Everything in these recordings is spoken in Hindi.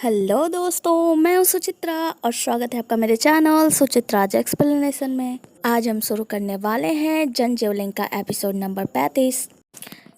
हेलो दोस्तों, मैं हूं सुचित्रा और स्वागत है आपका मेरे चैनल सुचित्राज एक्सप्लेनेशन में। आज हम शुरू करने वाले हैं जन जीवलिंग का एपिसोड नंबर 35।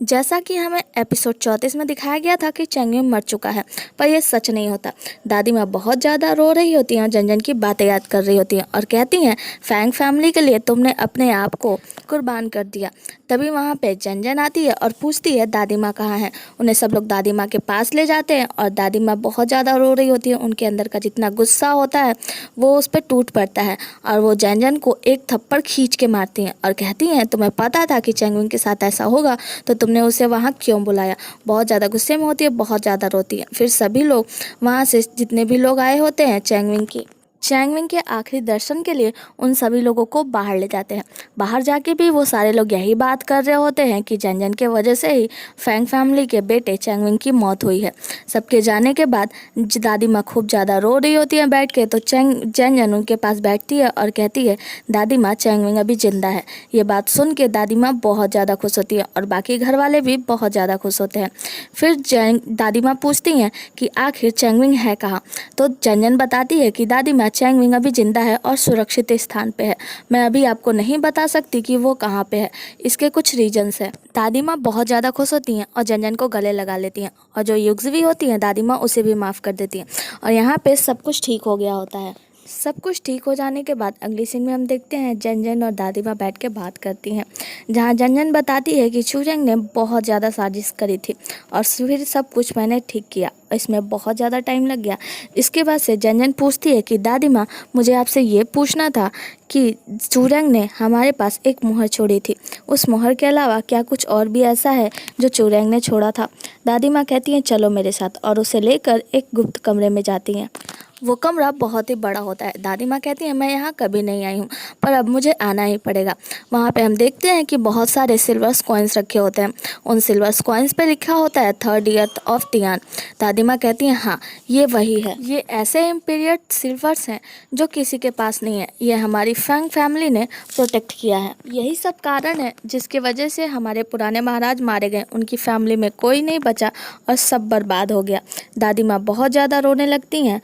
जैसा कि हमें एपिसोड 34 में दिखाया गया था कि चेंगमिंग मर चुका है, पर यह सच नहीं होता। दादी माँ बहुत ज़्यादा रो रही होती हैं, जन की बातें याद कर रही होती हैं और कहती हैं फैंग फैमिली के लिए तुमने अपने आप को कुर्बान कर दिया। तभी वहाँ पे जन आती है और पूछती है दादी माँ कहाँ है। उन्हें सब लोग दादी माँ के पास ले जाते हैं और दादी माँ बहुत ज़्यादा रो रही होती है। उनके अंदर का जितना गुस्सा होता है वो उस पर टूट पड़ता है और वो जन को एक थप्पड़ खींच के मारती हैं और कहती हैं तुम्हें पता था कि चेंगमिंग के साथ ऐसा होगा, तो तुमने उसे वहाँ क्यों बुलाया। बहुत ज़्यादा गुस्से में होती है, बहुत ज़्यादा रोती है। फिर सभी लोग वहाँ से जितने भी लोग आए होते हैं चेंगमिंग के आखिरी दर्शन के लिए उन सभी लोगों को बाहर ले जाते हैं। बाहर जाके भी वो सारे लोग यही बात कर रहे होते हैं कि जन के वजह से ही फैंग फैमिली के बेटे चेंगमिंग की मौत हुई है। सबके जाने के बाद दादी माँ खूब ज़्यादा रो रही होती है बैठ के, तो जन उनके पास बैठती है और कहती है दादी माँ चेंगमिंग अभी जिंदा है। ये बात सुन के दादी माँ बहुत ज़्यादा खुश होती है और बाकी घर वाले भी बहुत ज़्यादा खुश होते हैं। फिर दादी माँ पूछती हैं कि आखिर चेंगमिंग है कहाँ, तो जन बताती है कि दादी माँ चेंगमिंग अभी जिंदा है और सुरक्षित स्थान पे है। मैं अभी आपको नहीं बता सकती कि वो कहाँ पे है, इसके कुछ रीजंस है। दादी माँ बहुत ज़्यादा खुश होती हैं और जन को गले लगा लेती हैं और जो युग्जवी होती हैं दादी माँ उसे भी माफ़ कर देती हैं और यहाँ पे सब कुछ ठीक हो गया होता है। सब कुछ ठीक हो जाने के बाद अगली सीन में हम देखते हैं जन और दादी माँ बैठ के बात करती हैं, जहाँ जन बताती है कि चूरंग ने बहुत ज़्यादा साजिश करी थी और फिर सब कुछ मैंने ठीक किया, इसमें बहुत ज़्यादा टाइम लग गया। इसके बाद से जन पूछती है कि दादी माँ मुझे आपसे ये पूछना था कि चूरंग ने हमारे पास एक मुहर छोड़ी थी, उस मुहर के अलावा क्या कुछ और भी ऐसा है जो चूरंग ने छोड़ा था। दादी माँ कहती हैं चलो मेरे साथ, और उसे लेकर एक गुप्त कमरे में जाती हैं। वो कमरा बहुत ही बड़ा होता है। दादी माँ कहती हैं मैं यहाँ कभी नहीं आई हूँ, पर अब मुझे आना ही पड़ेगा। वहाँ पे हम देखते हैं कि बहुत सारे सिल्वर कॉइन्स रखे होते हैं। उन सिल्वर कॉइन्स पे लिखा होता है 3rd ईयर ऑफ तियान। दादी माँ कहती हैं हाँ ये वही है, ये ऐसे इम्पीरियड सिल्वर्स हैं जो किसी के पास नहीं है। ये हमारी फैंग फैमिली ने प्रोटेक्ट किया है। यही सब कारण है जिसकी वजह से हमारे पुराने महाराज मारे गए, उनकी फैमिली में कोई नहीं बचा और सब बर्बाद हो गया। दादी माँ बहुत ज़्यादा रोने लगती हैं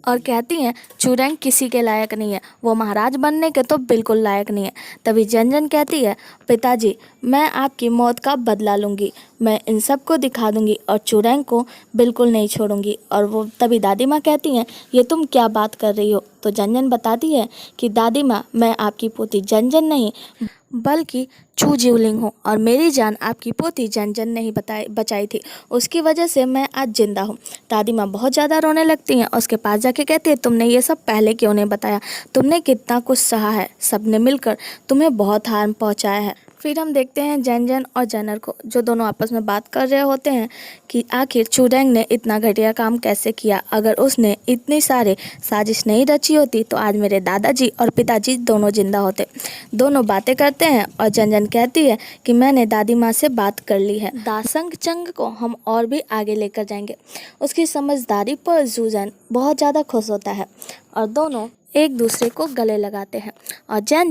और कहती हैं चूरंग किसी के लायक नहीं है, वो महाराज बनने के तो बिल्कुल लायक नहीं है। तभी जन कहती है पिताजी मैं आपकी मौत का बदला लूँगी, मैं इन सब को दिखा दूँगी और चूरंग को बिल्कुल नहीं छोड़ूंगी। और वो तभी दादी माँ कहती हैं ये तुम क्या बात कर रही हो। तो जन बताती है कि दादी माँ मैं आपकी पोती जन नहीं बल्कि चू जीवलिंग हूँ और मेरी जान आपकी पोती जन ने ही बचाई थी, उसकी वजह से मैं आज जिंदा हूँ। दादी माँ बहुत ज़्यादा रोने लगती हैं और उसके पास जाके कहती है तुमने ये सब पहले क्यों नहीं बताया, तुमने कितना कुछ सहा है, सबने मिलकर तुम्हें बहुत हार्म पहुँचाया है। फिर हम देखते हैं जन और जनर को, जो दोनों आपस में बात कर रहे होते हैं कि आखिर चूरंग ने इतना घटिया काम कैसे किया। अगर उसने इतनी सारे साजिश नहीं रची होती तो आज मेरे दादाजी और पिताजी दोनों जिंदा होते। दोनों बातें करते हैं और जन कहती है कि मैंने दादी माँ से बात कर ली है, दासंग चंग को हम और भी आगे लेकर जाएंगे। उसकी समझदारी पर जूजन बहुत ज़्यादा खुश होता है और दोनों एक दूसरे को गले लगाते हैं और जन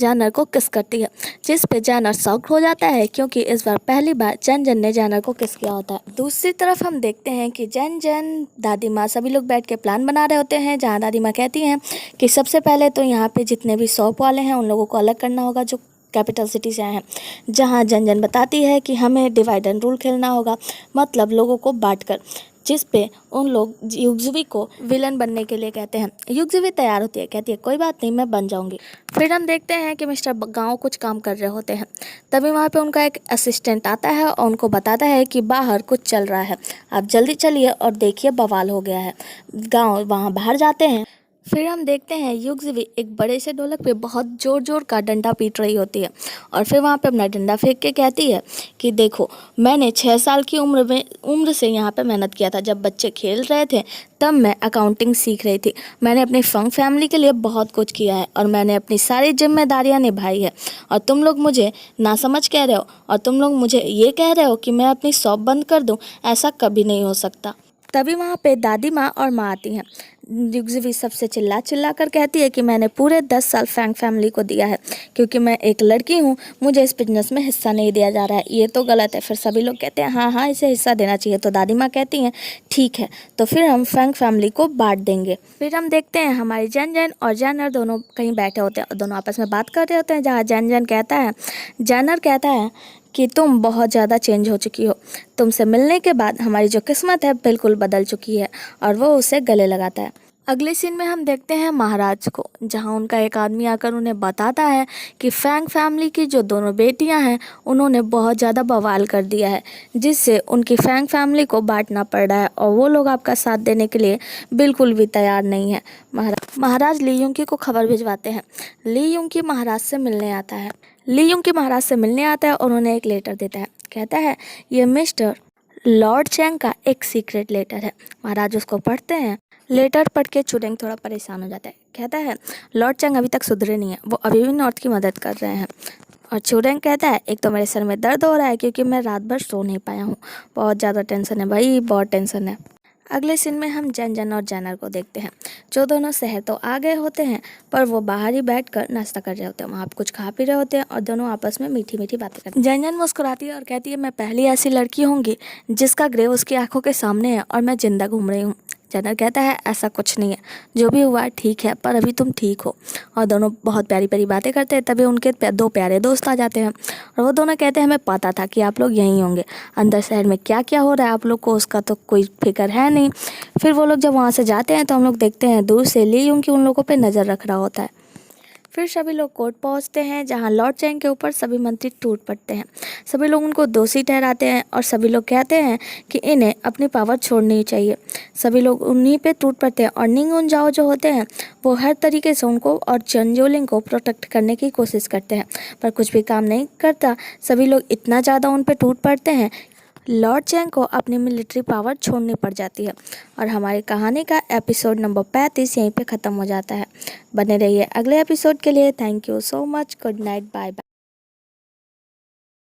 जानर को किस करती है, जिस पे जानर शॉक हो जाता है क्योंकि इस बार पहली बार जन ने जानर को किस किया होता है। दूसरी तरफ हम देखते हैं कि जन दादी माँ सभी लोग बैठ के प्लान बना रहे होते हैं, जहाँ दादी माँ कहती हैं कि सबसे पहले तो यहाँ पे जितने भी शॉप वाले हैं उन लोगों को अलग करना होगा जो कैपिटल सिटी से आए हैं। जहाँ जन बताती है कि हमें डिवाइड एंड रूल खेलना होगा, मतलब लोगों को बांट कर, जिस पे उन लोग युग्जवी को विलन बनने के लिए कहते हैं। युग्जवी तैयार होती है, कहती है कोई बात नहीं मैं बन जाऊंगी। फिर हम देखते हैं कि मिस्टर गांव कुछ काम कर रहे होते हैं। तभी वहाँ पे उनका एक असिस्टेंट आता है और उनको बताता है कि बाहर कुछ चल रहा है, आप जल्दी चलिए और देखिए बवाल हो गया है। गाँव वहाँ बाहर जाते हैं। फिर हम देखते हैं युग्जवी एक बड़े से ढोलक पे बहुत जोर का डंडा पीट रही होती है और फिर वहाँ पे अपना डंडा फेंक के कहती है कि देखो मैंने 6 साल की उम्र से यहाँ पे मेहनत किया था। जब बच्चे खेल रहे थे तब मैं अकाउंटिंग सीख रही थी। मैंने अपनी फंग फैमिली के लिए बहुत कुछ किया है और मैंने अपनी सारी जिम्मेदारियाँ निभाई है और तुम लोग मुझे नासमझ कह रहे हो और तुम लोग मुझे ये कह रहे हो कि मैं अपनी शॉप बंद कर दूँ, ऐसा कभी नहीं हो सकता। तभी वहाँ पे दादी माँ और माँ आती हैं। युगज़वी सबसे चिल्ला चिल्ला कर कहती है कि मैंने पूरे 10 साल फैंग फैमिली को दिया है, क्योंकि मैं एक लड़की हूँ, मुझे इस बिजनेस में हिस्सा नहीं दिया जा रहा है, ये तो गलत है। फिर सभी लोग कहते हैं हाँ हाँ इसे हिस्सा देना चाहिए। तो दादी माँ कहती हैं ठीक है, तो फिर हम फैंग फैमिली को बांट देंगे। फिर हम देखते हैं हमारी जैन जैन और जैनर दोनों कहीं बैठे होते हैं और दोनों आपस में बात कर रहे होते हैं, जहाँ जैनर कहता है कि तुम बहुत ज़्यादा चेंज हो चुकी हो, तुमसे मिलने के बाद हमारी जो किस्मत है बिल्कुल बदल चुकी है, और वो उसे गले लगाता है। अगले सीन में हम देखते हैं महाराज को, जहां उनका एक आदमी आकर उन्हें बताता है कि फैंग फैमिली की जो दोनों बेटियां हैं उन्होंने बहुत ज़्यादा बवाल कर दिया है, जिससे उनकी फैंग फैमिली को बांटना पड़ रहा है और वो लोग आपका साथ देने के लिए बिल्कुल भी तैयार नहीं है। महाराज ली यूंगी को खबर भिजवाते हैं। ली यूंगी महाराज से मिलने आता है। और उन्हें एक लेटर देता है। कहता है ये मिस्टर लॉर्ड चैंग का एक सीक्रेट लेटर है। महाराज उसको पढ़ते हैं। लेटर पढ़ के चुडेंग थोड़ा परेशान हो जाता है। कहता है लॉर्ड चैंग अभी तक सुधरे नहीं है, वो अभी भी नॉर्थ की मदद कर रहे हैं। और चुडेंग कहता है एक तो मेरे सर में दर्द हो रहा है क्योंकि मैं रात भर सो नहीं पाया हूँ, बहुत ज़्यादा टेंशन है भाई, बहुत टेंशन है। अगले सीन में हम जैन जैन और जैनर को देखते हैं, जो दोनों शहर तो आ गए होते हैं पर वो बाहर ही बैठकर नाश्ता कर रहे होते हैं। वहाँ पे कुछ खा पी रहे होते हैं और दोनों आपस में मीठी मीठी बातें करते हैं। जैन जैन मुस्कुराती है और कहती है मैं पहली ऐसी लड़की होंगी जिसका ग्रेव उसकी आंखों के सामने है और मैं जिंदा घूम रही हूँ। जैनर कहता है ऐसा कुछ नहीं है, जो भी हुआ ठीक है, पर अभी तुम ठीक हो। और दोनों बहुत प्यारी प्यारी बातें करते हैं। तभी उनके दो प्यारे दोस्त आ जाते हैं और वो दोनों कहते हैं हमें पता था कि आप लोग यहीं होंगे, अंदर शहर में क्या क्या हो रहा है आप लोग को उसका तो कोई फिक्र है नहीं। फिर वो लोग जब वहाँ से जाते हैं तो हम लोग देखते हैं दूर से ली यूंग की उन लोगों पे नज़र रख रहा होता है। फिर सभी लोग कोर्ट पहुंचते हैं, जहां लॉर्ड चैंग के ऊपर सभी मंत्री टूट पड़ते हैं। सभी लोग उनको दोषी ठहराते हैं और सभी लोग कहते हैं कि इन्हें अपनी पावर छोड़नी चाहिए। सभी लोग उन्हीं पे टूट पड़ते हैं और निंग उन जाओ जो होते हैं वो हर तरीके से उनको और चंजोलिंग को प्रोटेक्ट करने की कोशिश करते हैं, पर कुछ भी काम नहीं करता। सभी लोग इतना ज़्यादा उन पे टूट पड़ते हैं, लॉर्ड चैंग को अपनी मिलिट्री पावर छोड़नी पड़ जाती है। और हमारी कहानी का एपिसोड नंबर 35 यहीं पे ख़त्म हो जाता है। बने रहिए अगले एपिसोड के लिए। Thank you so much. Good night, bye bye.